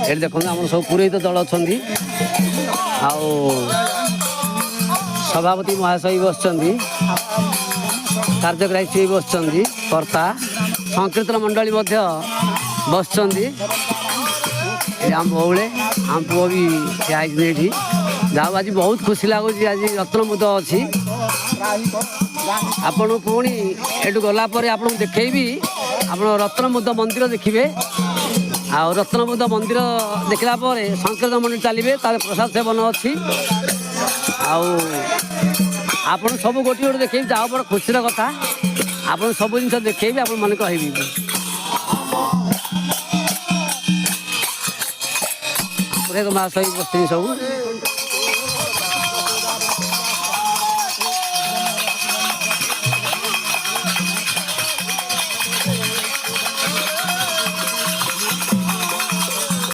ଏଠି ଦେଖନ୍ତୁ ଆମର ସବୁ ପୁରୋହିତ ଦଳ ଅଛନ୍ତି ଆଉ ସଭାପତି ମହାଶୟ ବସିଛନ୍ତି କାର୍ଯ୍ୟକାରୀ ବି ବସିଛନ୍ତି କର୍ତ୍ତା ସଂକୀର୍ତ୍ତନ ମଣ୍ଡଳୀ ମଧ୍ୟ ବସିଛନ୍ତି ଆମ ବହୁଳେ ଆମ ପୁଅ ବି ଠିଆ ହେଇଛନ୍ତି ଏଠି ଯାହା ଆଜି ବହୁତ ଖୁସି ଲାଗୁଛି ଆଜି ରତ୍ନମୁଦ ଅଛି ଆପଣଙ୍କୁ ପୁଣି ଏଠୁ ଗଲା ପରେ ଆପଣଙ୍କୁ ଦେଖେଇବି ଆପଣ ରତ୍ନମୁଦ ମନ୍ଦିର ଦେଖିବେ ଆଉ ରତ୍ନମୁଦ ମନ୍ଦିର ଦେଖିଲା ପରେ ସଂକୀର୍ତ୍ତନ ମଣ୍ଡଳୀ ଚାଲିବେ ତାର ପ୍ରସାଦ ସେବନ ଅଛି ଆଉ ଆପଣ ସବୁ ଗୋଟିଏ ଗୋଟେ ଦେଖେଇବି ଯାହା ବଡ଼ ଖୁସିର କଥା ଆପଣ ସବୁ ଜିନିଷ ଦେଖେଇବି ଆପଣ ମାନେ କହିବି ପୁରୋହିତ ମହାଶୟ ବସିଛନ୍ତି ସବୁ